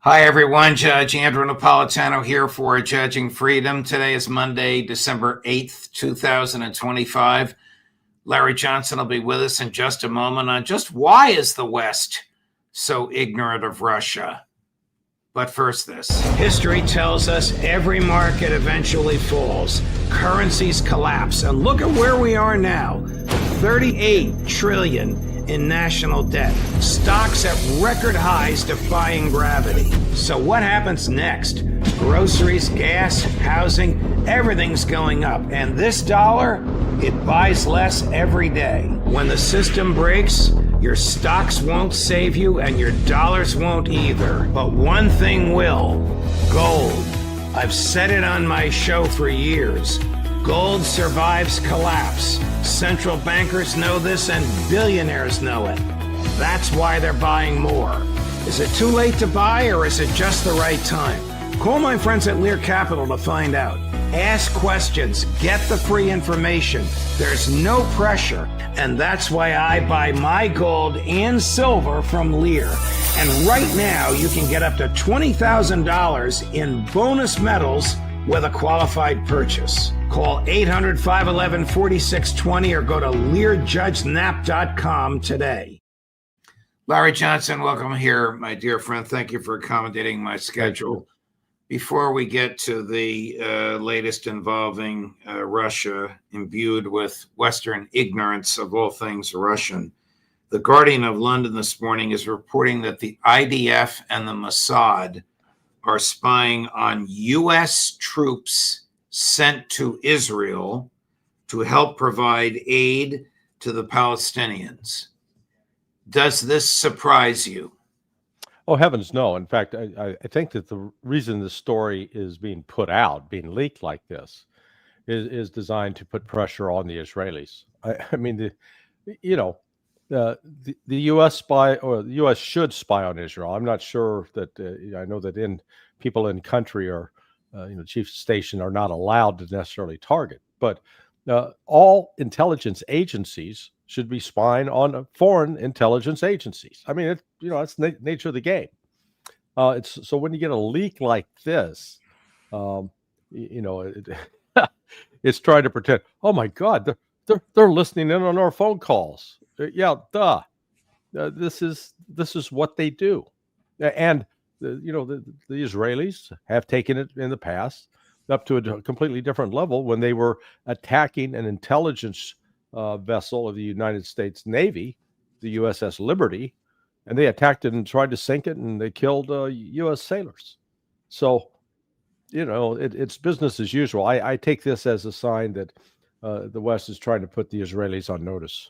Hi, everyone. Judge Andrew Napolitano here for Judging Freedom. Today is Monday, December 8th, 2025. Larry Johnson will be with us in just a moment on just why is the West so ignorant of Russia. But first, this. History tells us every market eventually falls. Currencies collapse. And look at where we are now. 38 trillion in national debt. Stocks at record highs defying gravity. So what happens next? Groceries, gas, housing, everything's going up. And this dollar, it buys less every day. When the system breaks, your stocks won't save you and your dollars won't either. But one thing will: gold. I've said it on my show for years. Gold survives collapse. Central bankers know this and billionaires know it. That's why they're buying more. Is it too late to buy or is it just the right time? Call my friends at Lear Capital to find out. Ask questions. Get the free information. There's no pressure. And that's why I buy my gold and silver from Lear. And right now, you can get up to $20,000 in bonus metals with a qualified purchase. Call 800-511-4620 or go to LearJudgeNap.com today. Larry Johnson, welcome here, my dear friend. Thank you for accommodating my schedule. Before we get to the latest involving Russia, imbued with Western ignorance of all things Russian, the Guardian of London this morning is reporting that the IDF and the Mossad are spying on U.S. troops sent to Israel to help provide aid to the Palestinians. Does this surprise you? Oh, heavens, no. In fact, I think that the reason the story is being put out, being leaked like this, is designed to put pressure on the Israelis. I mean, the U.S. spy, or the U.S. should spy on Israel. I'm not sure that I know that people in country are, chief station are not allowed to necessarily target, but all intelligence agencies should be spying on foreign intelligence agencies. I mean, that's the nature of the game. So when you get a leak like this, it's trying to pretend, oh my God, they're listening in on our phone calls. Yeah, duh. This is what they do, and the Israelis have taken it in the past up to a completely different level when they were attacking an intelligence vessel of the United States Navy, the USS Liberty, and they attacked it and tried to sink it, and they killed U.S. sailors. So, it's business as usual. I take this as a sign that the West is trying to put the Israelis on notice.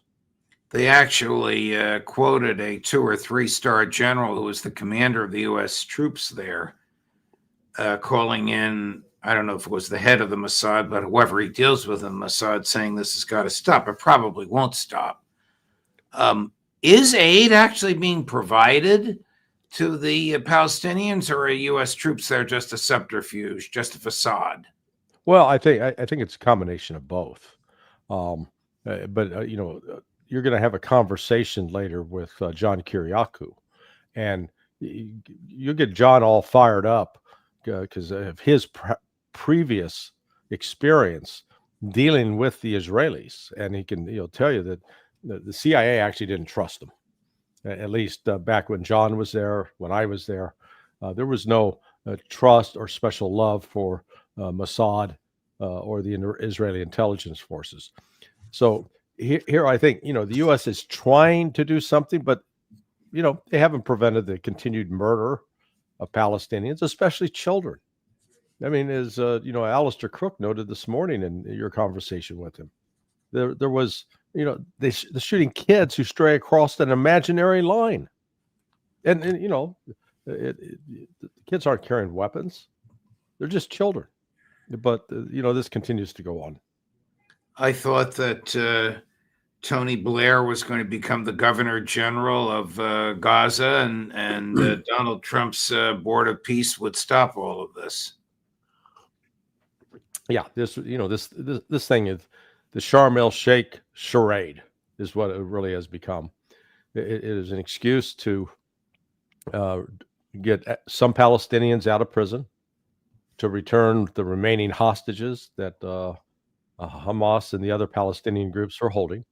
They actually quoted a 2 or 3-star general who was the commander of the U.S. troops there, calling in, I don't know if it was the head of the Mossad, but whoever he deals with in Mossad, saying this has got to stop. It probably won't stop. Is aid actually being provided to the Palestinians, or are U.S. troops there just a subterfuge, just a facade? Well, I think it's a combination of both. But you're going to have a conversation later with John Kiriakou, and you get John all fired up because of his previous experience dealing with the Israelis, and he can tell you that the CIA actually didn't trust them. At least back when John was there, when I was there, there was no trust or special love for Mossad or the Israeli intelligence forces. So here I think, the U.S. is trying to do something, but, they haven't prevented the continued murder of Palestinians, especially children. I mean, as, Alistair Crook noted this morning in your conversation with him, there was, they're shooting kids who stray across an imaginary line. And the kids aren't carrying weapons. They're just children. But, this continues to go on. I thought that Tony Blair was going to become the governor general of Gaza, and Donald Trump's Board of Peace would stop all of this. Yeah, this thing is the Sharm el-Sheikh charade is what it really has become. It is an excuse to get some Palestinians out of prison, to return the remaining hostages that Hamas and the other Palestinian groups are holding,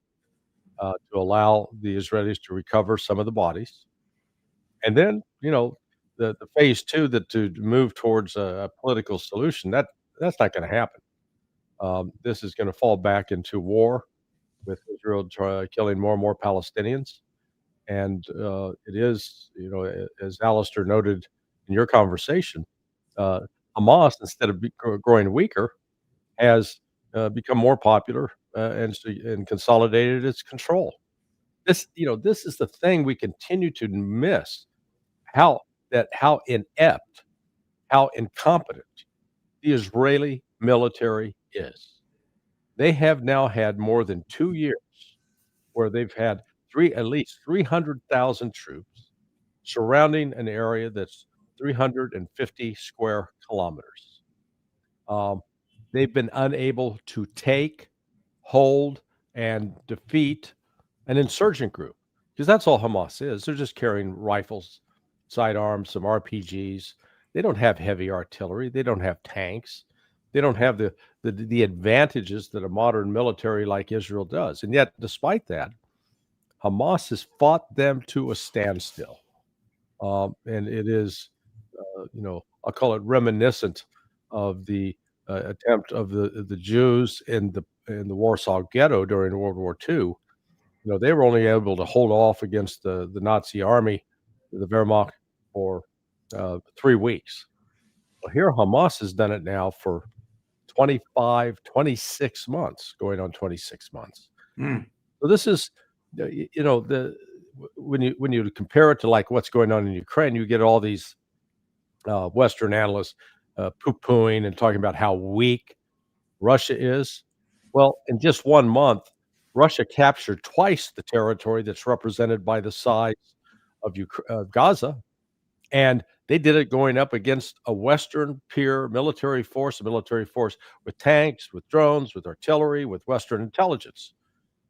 to allow the Israelis to recover some of the bodies. And then, the phase two, that to move towards a political solution, that's not going to happen. This is going to fall back into war, with Israel killing more and more Palestinians. And it is, as Alistair noted in your conversation, uh, Hamas, instead of growing weaker, has become more popular, and consolidated its control. This is the thing we continue to miss, how inept, how incompetent the Israeli military is. They have now had more than 2 years where they've had at least 300,000 troops surrounding an area that's 350 square kilometers. Um, they've been unable to take, hold, and defeat an insurgent group, because that's all Hamas is. They're just carrying rifles, sidearms, some RPGs. They don't have heavy artillery. They don't have tanks. They don't have the advantages that a modern military like Israel does. And yet, despite that, Hamas has fought them to a standstill. And it is, I'll call it reminiscent of the attempt of the Jews in the Warsaw Ghetto during World War II. They were only able to hold off against the Nazi army, the Wehrmacht, for 3 weeks. Well, here Hamas has done it now for 25, 26 months, going on 26 months. Mm. So this is, when you compare it to like what's going on in Ukraine, you get all these Western analysts poo-pooing and talking about how weak Russia is. Well, in just 1 month, Russia captured twice the territory that's represented by the size of Gaza, and they did it going up against a Western peer military force, with tanks, with drones, with artillery, with Western intelligence.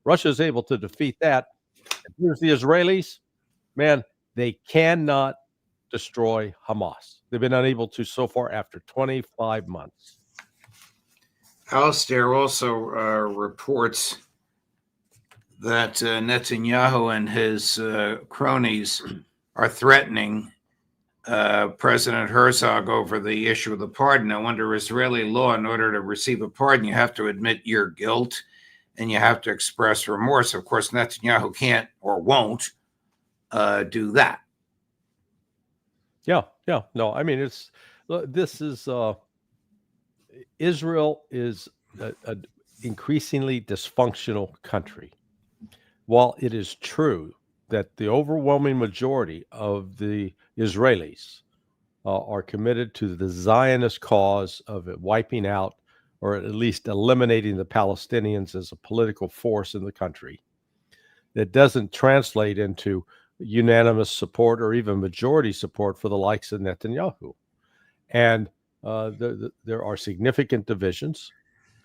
Russia is able to defeat that. And here's the Israelis. Man, they cannot destroy Hamas. They've been unable to so far after 25 months. Alistair also reports that Netanyahu and his cronies are threatening President Herzog over the issue of the pardon. Now, under Israeli law, in order to receive a pardon, you have to admit your guilt and you have to express remorse. Of course, Netanyahu can't or won't do that. Yeah. No, I mean, Israel is an increasingly dysfunctional country. While it is true that the overwhelming majority of the Israelis are committed to the Zionist cause of wiping out, or at least eliminating, the Palestinians as a political force in the country, that doesn't translate into unanimous support or even majority support for the likes of Netanyahu. And there are significant divisions.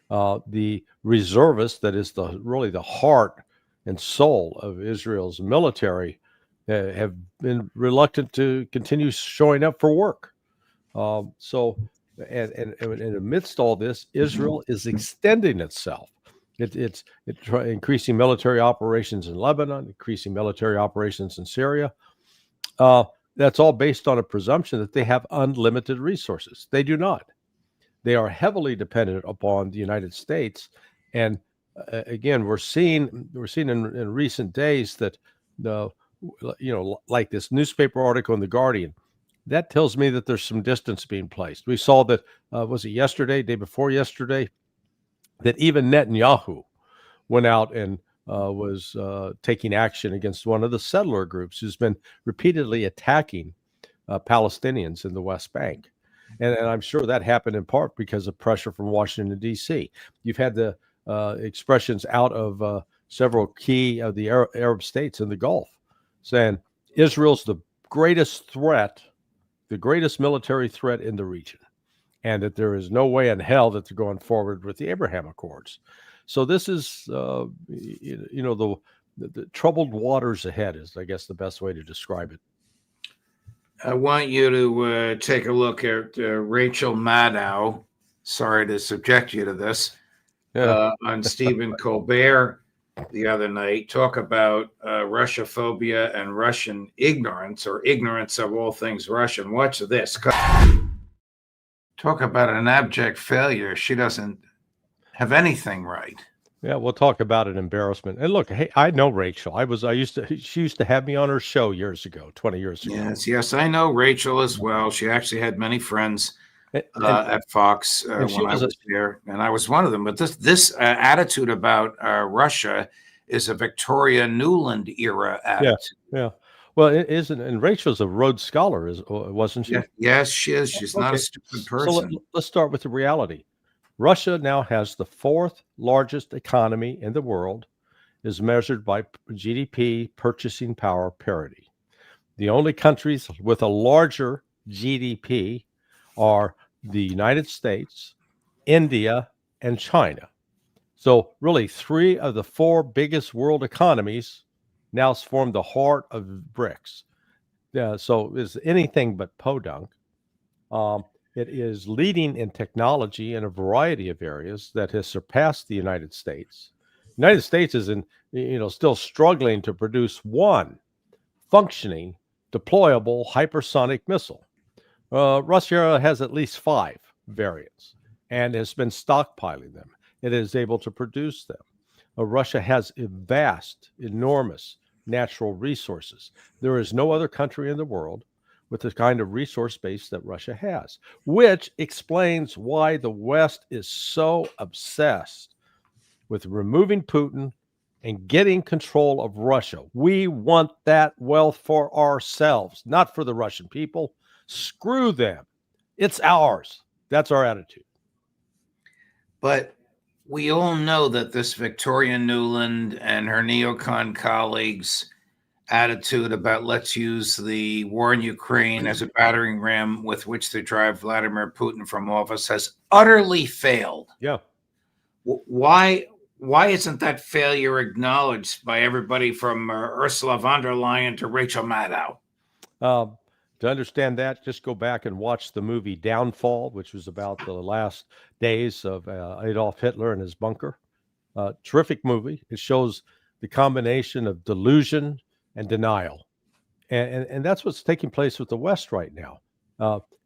The reservists, that is really the heart and soul of Israel's military, have been reluctant to continue showing up for work. And amidst all this, Israel is extending itself. It's increasing military operations in Lebanon, increasing military operations in Syria. That's all based on a presumption that they have unlimited resources. They do not. They are heavily dependent upon the United States. And again, we're seeing in recent days that like this newspaper article in The Guardian, that tells me that there's some distance being placed. We saw that, was it yesterday, day before yesterday, that even Netanyahu went out and was taking action against one of the settler groups who's been repeatedly attacking Palestinians in the West Bank. And I'm sure that happened in part because of pressure from Washington, D.C. You've had the expressions out of several key of the Arab states in the Gulf saying Israel's the greatest threat, the greatest military threat in the region, and that there is no way in hell that they're going forward with the Abraham Accords. So this is, the troubled waters ahead is, I guess, the best way to describe it. I want you to take a look at Rachel Maddow. Sorry to subject you to this. Yeah. On Stephen Colbert the other night, talk about Russophobia and Russian ignorance, or ignorance of all things Russian. Watch this. Talk about an abject failure. She doesn't have anything right. Yeah, we'll talk about an embarrassment. And look, hey, I know Rachel. She used to have me on her show years ago, 20 years ago. Yes, I know Rachel as well. She actually had many friends And at Fox when I was there, and I was one of them. But this attitude about Russia is a Victoria Nuland era attitude. yeah. Well, it isn't, and Rachel's a Rhodes Scholar, wasn't she? Yes, she is. She's not a stupid person. So let's start with the reality. Russia now has the fourth largest economy in the world, is measured by GDP purchasing power parity. The only countries with a larger GDP are the United States, India, and China. So really, three of the four biggest world economies now form the heart of BRICS. So it's anything but podunk. It is leading in technology in a variety of areas that has surpassed the United States. The United States is still struggling to produce one functioning deployable hypersonic missile. Russia has at least 5 variants and has been stockpiling them. It is able to produce them. Russia has a vast, enormous natural resources. There is no other country in the world with the kind of resource base that Russia has, which explains why the West is so obsessed with removing Putin and getting control of Russia. We want that wealth for ourselves, not for the Russian people. Screw them. It's ours. That's our attitude. But we all know that this Victoria Nuland and her neocon colleagues' attitude about let's use the war in Ukraine as a battering ram with which to drive Vladimir Putin from office has utterly failed. Yeah. Why isn't that failure acknowledged by everybody from Ursula von der Leyen to Rachel Maddow? To understand that, just go back and watch the movie Downfall, which was about the last days of Adolf Hitler in his bunker. Terrific movie. It shows the combination of delusion and denial, and that's what's taking place with the West right now.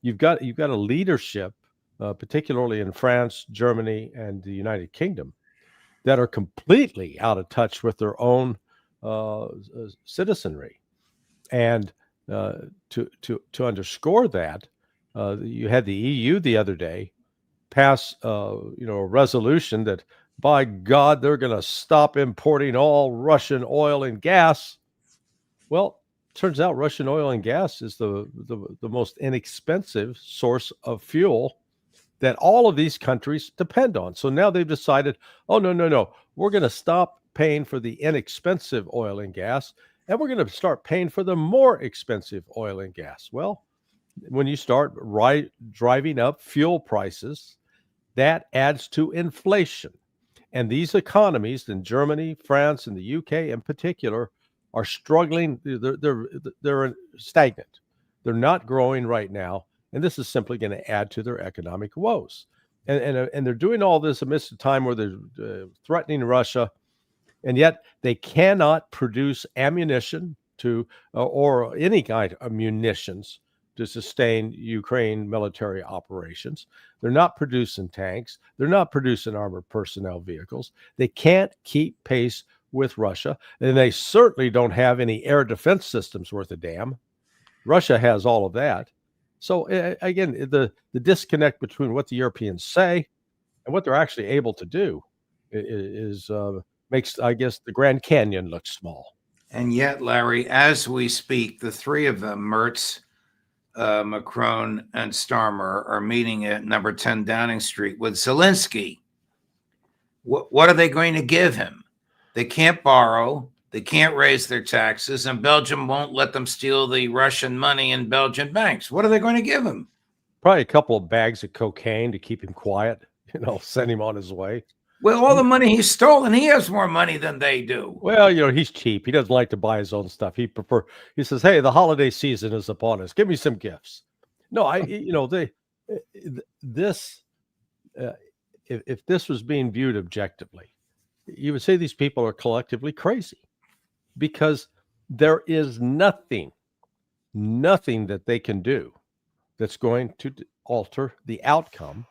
You've got a leadership, particularly in France, Germany, and the United Kingdom, that are completely out of touch with their own citizenry, and to underscore that, you had the EU the other day pass a resolution that, by God, they're going to stop importing all Russian oil and gas. Well, turns out Russian oil and gas is the most inexpensive source of fuel that all of these countries depend on. So now they've decided, oh, no, we're going to stop paying for the inexpensive oil and gas, and we're going to start paying for the more expensive oil and gas. Well, when you start driving up fuel prices, that adds to inflation. And these economies in Germany, France, and the UK in particular are struggling. They're stagnant. They're not growing right now. And this is simply going to add to their economic woes. And they're doing all this amidst a time where they're threatening Russia, and yet they cannot produce ammunition or any kind of munitions to sustain Ukraine military operations. They're not producing tanks. They're not producing armored personnel vehicles. They can't keep pace with Russia, and they certainly don't have any air defense systems worth a damn. Russia has all of that. So again, the disconnect between what the Europeans say and what they're actually able to do is makes, I guess, the Grand Canyon look small. And yet, Larry, as we speak, the three of them, Merz, Macron, and Starmer, are meeting at number 10 Downing Street with Zelensky. What are they going to give him? They can't borrow. They can't raise their taxes, and Belgium won't let them steal the Russian money in Belgian banks. What are they going to give him? Probably a couple of bags of cocaine to keep him quiet, send him on his way. Well, all the money he's stolen, he has more money than they do. Well, he's cheap. He doesn't like to buy his own stuff. He says, "Hey, the holiday season is upon us. Give me some gifts." No, this, uh, if this was being viewed objectively, you would say these people are collectively crazy, because there is nothing that they can do that's going to alter the outcome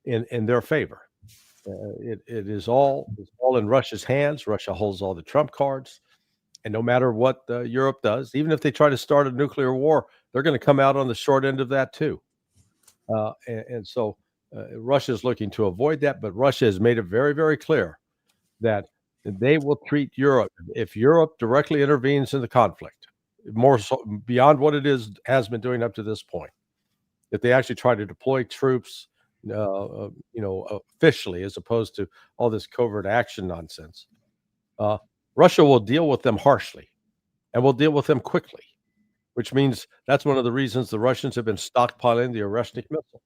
in their favor. It is all in Russia's hands. Russia holds all the trump cards, and no matter what Europe does, even if they try to start a nuclear war, they're going to come out on the short end of that too. And so Russia is looking to avoid that, but Russia has made it very, very clear that they will treat Europe, if Europe directly intervenes in the conflict, more so beyond what it has been doing up to this point. If they actually try to deploy troops, officially, as opposed to all this covert action nonsense, Russia will deal with them harshly, and will deal with them quickly, which means that's one of the reasons the Russians have been stockpiling the Oreshnik missile.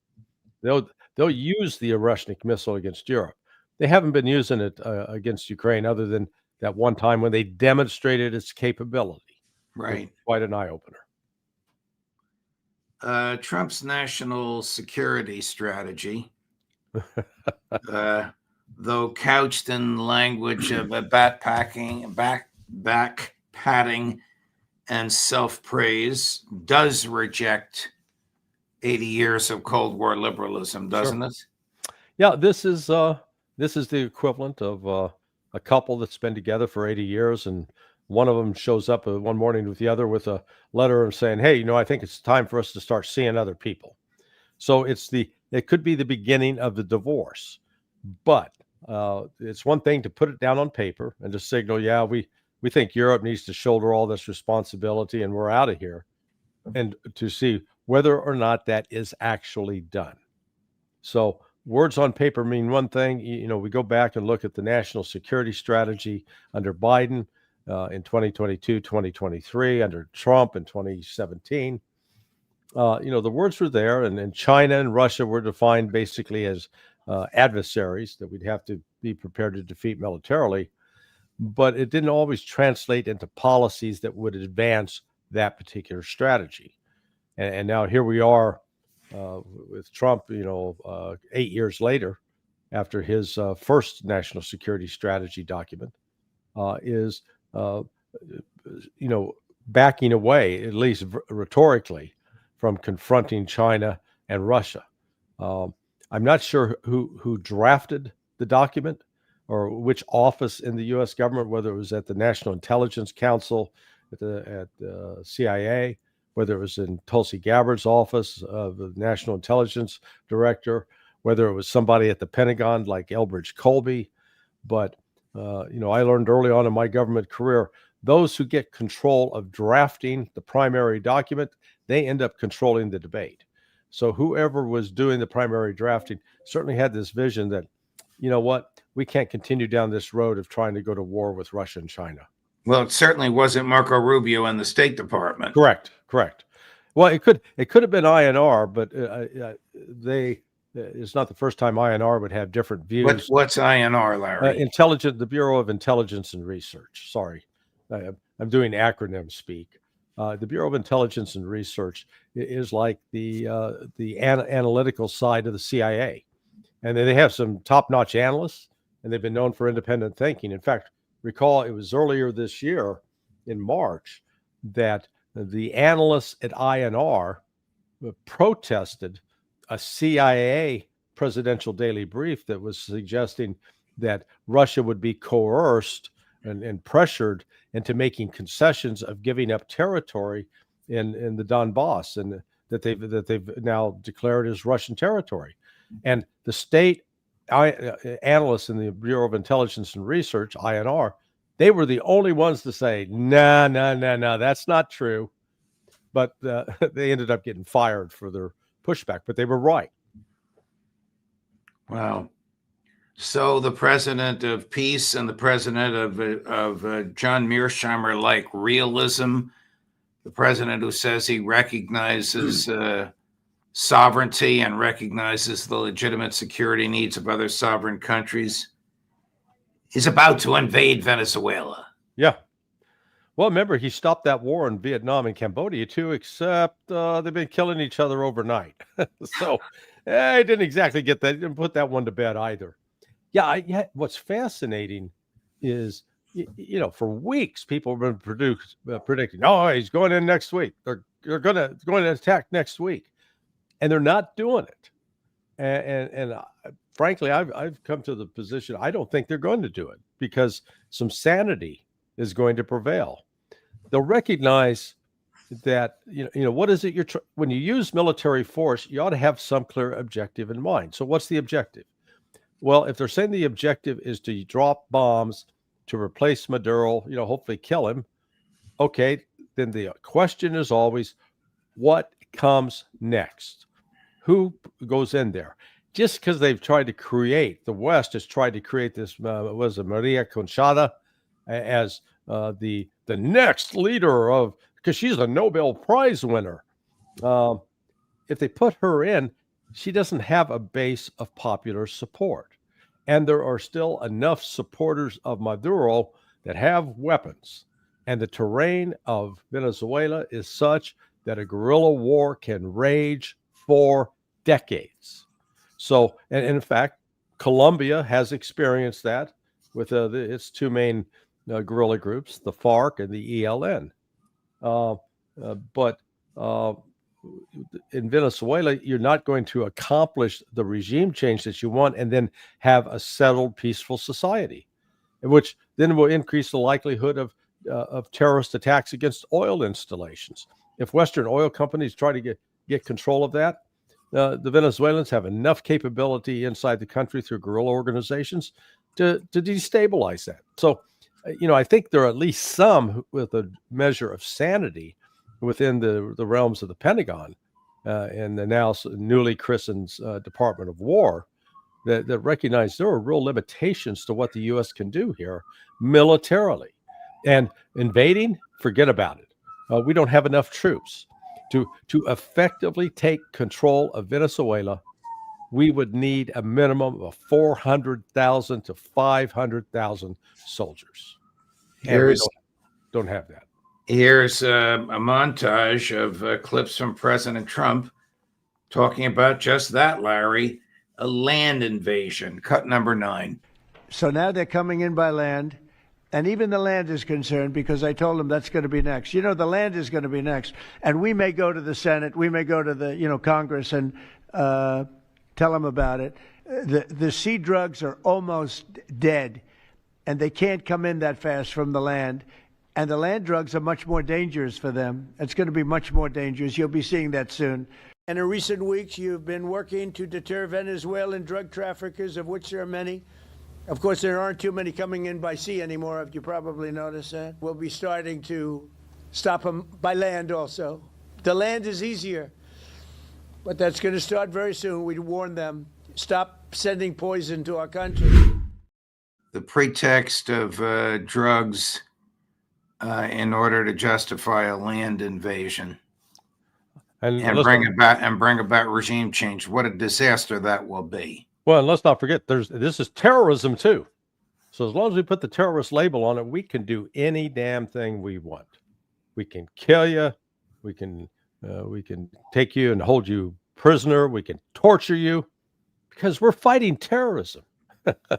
They'll use the Oreshnik missile against Europe. They haven't been using it against Ukraine, other than that one time when they demonstrated its capability. Right. Quite an eye opener. Trump's national security strategy, though couched in language of a backpatting and self-praise, does reject 80 years of Cold War liberalism, doesn't it? Yeah, this is the equivalent of a couple that's been together for 80 years, and one of them shows up one morning with the other with a letter saying, "Hey, I think it's time for us to start seeing other people." So it could be the beginning of the divorce, but it's one thing to put it down on paper and to signal, yeah, we think Europe needs to shoulder all this responsibility and we're out of here, and to see whether or not that is actually done. So words on paper mean one thing. We go back and look at the national security strategy under Biden in 2022, 2023, under Trump in 2017. The words were there, and China and Russia were defined basically as adversaries that we'd have to be prepared to defeat militarily, but it didn't always translate into policies that would advance that particular strategy. And now here we are with Trump, 8 years later, after his first national security strategy document, is backing away, at least rhetorically, from confronting China and Russia. I'm not sure who drafted the document, or which office in the U.S. government, whether it was at the National Intelligence Council, at the CIA, whether it was in Tulsi Gabbard's office of the National Intelligence Director, whether it was somebody at the Pentagon like Elbridge Colby. But I learned early on in my government career, those who get control of drafting the primary document, they end up controlling the debate. So whoever was doing the primary drafting certainly had this vision that, we can't continue down this road of trying to go to war with Russia and China. Well, it certainly wasn't Marco Rubio in the State Department. Correct. Well, it could have been INR, but it's not the first time INR would have different views. What's INR, Larry? The Bureau of Intelligence and Research. Sorry, I'm doing acronym speak. The Bureau of Intelligence and Research is like the analytical side of the CIA, and they have some top-notch analysts, and they've been known for independent thinking. In fact, recall it was earlier this year in March that the analysts at INR protested a CIA presidential daily brief that was suggesting that Russia would be coerced and pressured into making concessions of giving up territory in the Donbass, and that they've now declared as Russian territory. And the state analysts in the Bureau of Intelligence and Research, INR, they were the only ones to say, no, that's not true. But they ended up getting fired for their pushback, but they were right. Wow. So the president of peace and the president of John Mearsheimer like realism, the president who says he recognizes sovereignty and recognizes the legitimate security needs of other sovereign countries, is about to invade Venezuela. Yeah. Well, remember, he stopped that war in Vietnam and Cambodia too, except they've been killing each other overnight. So I didn't exactly get that, didn't put that one to bed either. Yeah, what's fascinating is, for weeks, people have been predicting, oh, he's going in next week. They're going to attack next week. And they're not doing it. And frankly, I've come to the position, I don't think they're going to do it because some sanity is going to prevail. They'll recognize that, what is it when you use military force, you ought to have some clear objective in mind. So what's the objective? Well, if they're saying the objective is to drop bombs to replace Maduro, hopefully kill him, okay, then the question is always, what comes next? Who goes in there? Just because they've tried to create, the West has tried to create this, was it Maria Conchada as the next leader of, because she's a Nobel Prize winner. If they put her in, she doesn't have a base of popular support. And there are still enough supporters of Maduro that have weapons. And the terrain of Venezuela is such that a guerrilla war can rage for decades. So, and in fact, Colombia has experienced that with its two main guerrilla groups, the FARC and the ELN. But in Venezuela, you're not going to accomplish the regime change that you want and then have a settled, peaceful society, which then will increase the likelihood of terrorist attacks against oil installations. If Western oil companies try to get control of that, the Venezuelans have enough capability inside the country through guerrilla organizations to destabilize that. So, I think there are at least some with a measure of sanity within the realms of the Pentagon and the now newly christened Department of War that recognize there are real limitations to what the U.S. can do here militarily. And invading, forget about it. We don't have enough troops to effectively take control of Venezuela. We would need a minimum of 400,000 to 500,000 soldiers. And we don't have that. Here's a montage of clips from President Trump talking about just that, Larry, a land invasion, cut number 9. So now they're coming in by land, and even the land is concerned because I told them that's going to be next. The land is going to be next. And we may go to the Senate, we may go to the, Congress and tell them about it. The sea drugs are almost dead, and they can't come in that fast from the land. And the land drugs are much more dangerous for them. It's going to be much more dangerous. You'll be seeing that soon. And in recent weeks, you've been working to deter Venezuelan drug traffickers, of which there are many. Of course, there aren't too many coming in by sea anymore, if you probably noticed that. We'll be starting to stop them by land also. The land is easier, but that's going to start very soon. We warn them, stop sending poison to our country. The pretext of drugs in order to justify a land invasion and bring about regime change. What a disaster that will be. Well, and let's not forget, this is terrorism too. So as long as we put the terrorist label on it, we can do any damn thing we want. We can kill you. We can take you and hold you prisoner. We can torture you because we're fighting terrorism.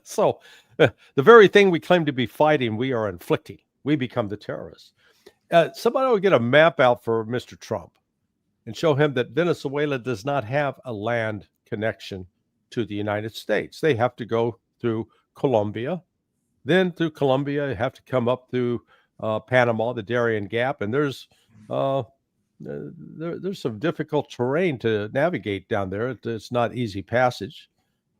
So the very thing we claim to be fighting, we are inflicting. We become the terrorists. Somebody will get a map out for Mr. Trump and show him that Venezuela does not have a land connection to the United States. They have to go through Colombia. Then through Colombia, you have to come up through Panama, the Darien Gap, and there's some difficult terrain to navigate down there. It's not easy passage.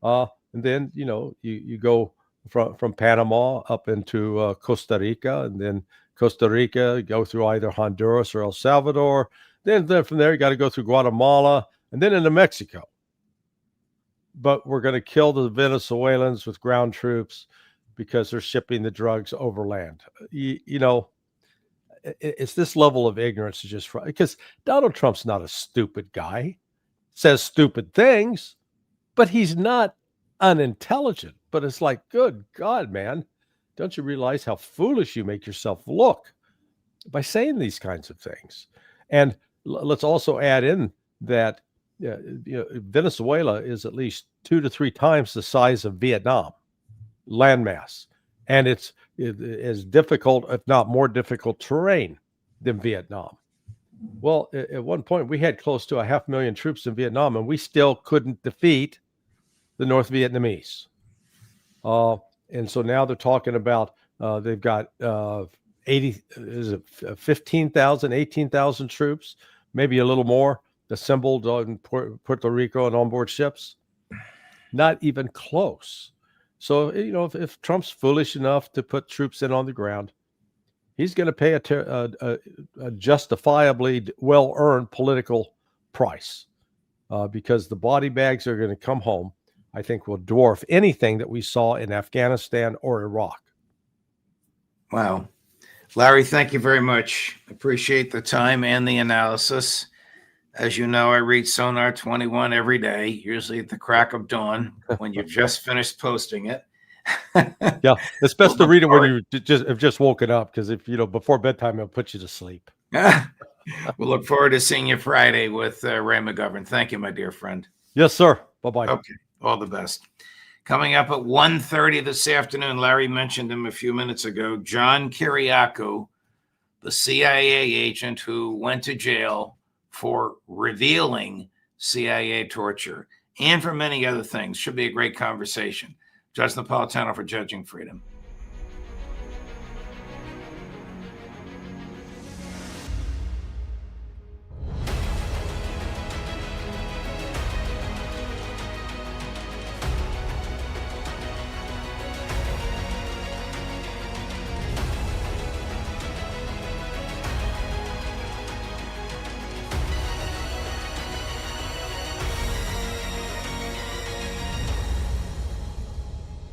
And then you go from Panama up into Costa Rica, and then Costa Rica, go through either Honduras or El Salvador. Then from there, you got to go through Guatemala and then into Mexico. But we're going to kill the Venezuelans with ground troops because they're shipping the drugs overland. It's this level of ignorance is just because Donald Trump's not a stupid guy. says stupid things, but he's not unintelligent. But it's like, good God, man, don't you realize how foolish you make yourself look by saying these kinds of things? And let's also add in that Venezuela is at least 2 to 3 times the size of Vietnam landmass, and it's as difficult, if not more difficult, terrain than Vietnam. Well, at one point we had close to 500,000 troops in Vietnam, and we still couldn't defeat the North Vietnamese. And so now they're talking about they've got 15,000, 18,000 troops, maybe a little more, assembled in Puerto Rico and onboard ships. Not even close. So, if Trump's foolish enough to put troops in on the ground, he's going to pay a justifiably well-earned political price because the body bags are going to come home, I think, will dwarf anything that we saw in Afghanistan or Iraq. Wow. Larry, thank you very much. Appreciate the time and the analysis. As you know, I read Sonar 21 every day, usually at the crack of dawn when you've just finished posting it. Yeah, it's best to read it when you have just woken up, because if before bedtime, it'll put you to sleep. We'll look forward to seeing you Friday with Ray McGovern. Thank you, my dear friend. Yes, sir. Bye-bye. Okay, all the best. Coming up at 1:30 this afternoon, Larry mentioned him a few minutes ago, John Kiriakou, the CIA agent who went to jail for revealing CIA torture and for many other things. Should be a great conversation. Judge Napolitano for Judging Freedom.